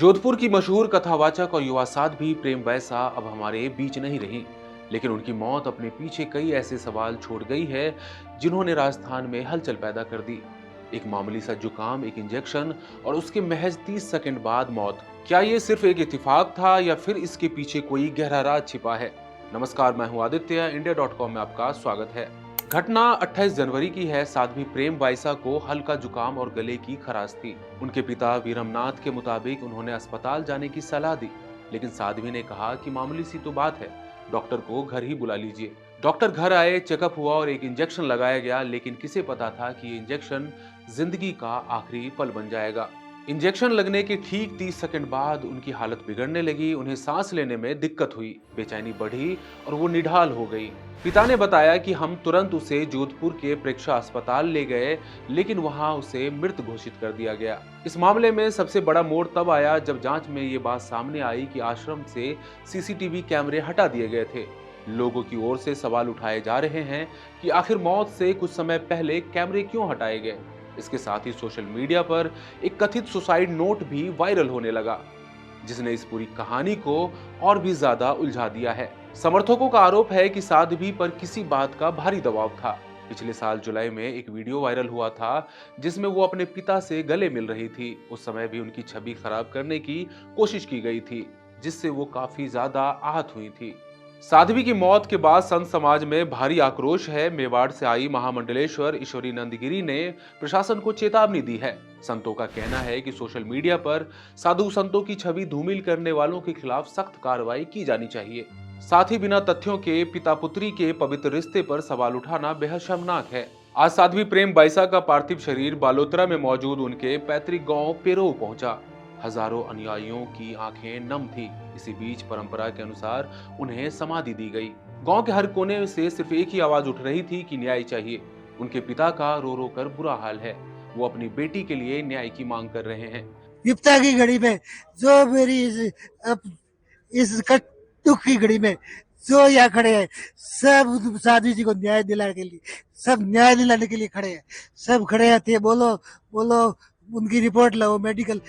जोधपुर की मशहूर कथावाचक और युवा साध्वी प्रेम बैसा अब हमारे बीच नहीं रही, लेकिन उनकी मौत अपने पीछे कई ऐसे सवाल छोड़ गई है जिन्होंने राजस्थान में हलचल पैदा कर दी। एक मामूली सा जुकाम, एक इंजेक्शन और उसके महज 30 सेकंड बाद मौत। क्या ये सिर्फ एक इत्तेफाक था या फिर इसके पीछे कोई गहरा राज छिपा है? नमस्कार, मैं हूं आदित्य। इंडिया.com में आपका स्वागत है। घटना 28 जनवरी की है। साध्वी प्रेम बाइसा को हल्का जुकाम और गले की खराश थी। उनके पिता वीरमनाथ के मुताबिक उन्होंने अस्पताल जाने की सलाह दी, लेकिन साध्वी ने कहा कि मामूली सी तो बात है, डॉक्टर को घर ही बुला लीजिए। डॉक्टर घर आए, चेकअप हुआ और एक इंजेक्शन लगाया गया, लेकिन किसे पता था कि ये इंजेक्शन जिंदगी का आखिरी पल बन जाएगा। इंजेक्शन लगने के ठीक 30 सेकंड बाद उनकी हालत बिगड़ने लगी। उन्हें सांस लेने में दिक्कत हुई, बेचैनी बढ़ी और वो निढाल हो गई। पिता ने बताया कि हम तुरंत उसे जोधपुर के प्रेक्षा अस्पताल ले गए, लेकिन वहां उसे मृत घोषित कर दिया गया। इस मामले में सबसे बड़ा मोड़ तब आया जब जांच में ये बात सामने आई कि आश्रम से सीसीटीवी कैमरे हटा दिए गए थे। लोगों की ओर से सवाल उठाए जा रहे हैं कि आखिर मौत से कुछ समय पहले कैमरे क्यों हटाए गए। इसके साथ ही सोशल मीडिया पर एक कथित सुसाइड नोट भी वायरल होने लगा, जिसने इस पूरी कहानी को और भी ज्यादा उलझा दिया है। समर्थकों का आरोप है कि साध्वी पर किसी बात का भारी दबाव था। पिछले साल जुलाई में एक वीडियो वायरल हुआ था जिसमें वो अपने पिता से गले मिल रही थी। उस समय भी उनकी छवि खराब करने की कोशिश की गई थी, जिससे वो काफी ज्यादा आहत हुई थी। साध्वी की मौत के बाद संत समाज में भारी आक्रोश है। मेवाड़ से आई महामंडलेश्वर ईश्वरी नंदगिरी ने प्रशासन को चेतावनी दी है। संतों का कहना है कि सोशल मीडिया पर साधु संतों की छवि धूमिल करने वालों के खिलाफ सख्त कार्रवाई की जानी चाहिए। साथ ही बिना तथ्यों के पिता पुत्री के पवित्र रिश्ते पर सवाल उठाना बेहद शर्मनाक है। आज साध्वी प्रेम बाइसा का पार्थिव शरीर बालोतरा में मौजूद उनके पैतृक गांव पेरो पहुंचा। हजारों अनुयायियों की आंखें नम थी। इसी बीच परंपरा के अनुसार उन्हें समाधि दी गई। गांव के हर कोने से सिर्फ एक ही आवाज उठ रही थी कि न्याय चाहिए। उनके पिता का रो रो कर बुरा हाल है। वो अपनी बेटी के लिए न्याय की मांग कर रहे हैं। विपदा की घड़ी में जो मेरी इस दुख की घड़ी में जो यहाँ खड़े हैं, सब साधु जी को न्याय दिलाने के लिए, सब न्याय दिलाने के लिए खड़े हैं। सब खड़े हैं, बोलो बोलो, उनकी रिपोर्ट लो, मेडिकल।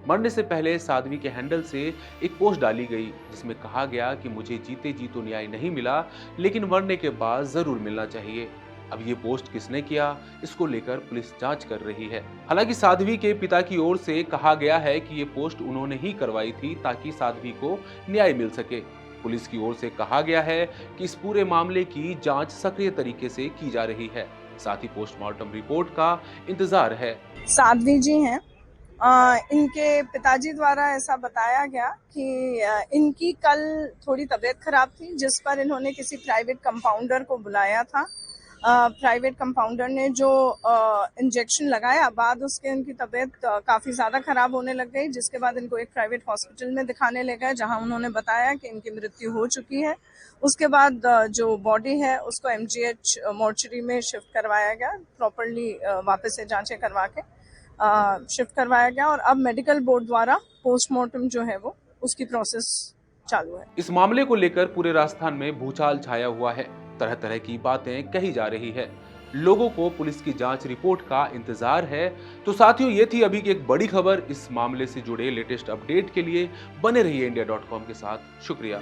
मरने से पहले साध्वी के हैंडल से एक पोस्ट डाली गई जिसमें कहा गया कि मुझे जीते जी तो न्याय नहीं मिला, लेकिन मरने के बाद जरूर मिलना चाहिए। अब ये पोस्ट किसने किया, इसको लेकर पुलिस जांच कर रही है। हालांकि साध्वी के पिता की ओर से कहा गया है कि ये पोस्ट उन्होंने ही करवाई थी ताकि साध्वी को न्याय मिल सके। पुलिस की ओर से कहा गया है कि इस पूरे मामले की जांच सक्रिय तरीके से की जा रही है। साथ ही पोस्टमार्टम रिपोर्ट का इंतजार है। साध्वी जी हैं, इनके पिताजी द्वारा ऐसा बताया गया कि इनकी कल थोड़ी तबीयत खराब थी, जिस पर इन्होंने किसी प्राइवेट कंपाउंडर को बुलाया था। प्राइवेट कंपाउंडर ने जो इंजेक्शन लगाया, बाद उसके इनकी तबीयत काफ़ी ज़्यादा खराब होने लग गई, जिसके बाद इनको एक प्राइवेट हॉस्पिटल में दिखाने ले गए, जहां उन्होंने बताया कि इनकी मृत्यु हो चुकी है। उसके बाद जो बॉडी है उसको MGH मोर्चरी में शिफ्ट करवाया गया, प्रॉपरली वापस से जांचें करवा के शिफ्ट करवाया गया, और अब मेडिकल बोर्ड द्वारा पोस्टमार्टम जो है वो उसकी प्रोसेस चालू है। इस मामले को लेकर पूरे राजस्थान में भूचाल छाया हुआ है। तरह तरह की बातें कही जा रही है। लोगों को पुलिस की जांच रिपोर्ट का इंतजार है। तो साथियों, ये थी अभी की एक बड़ी खबर। इस मामले से जुड़े लेटेस्ट अपडेट के लिए बने रहिए इंडिया.com के साथ। शुक्रिया।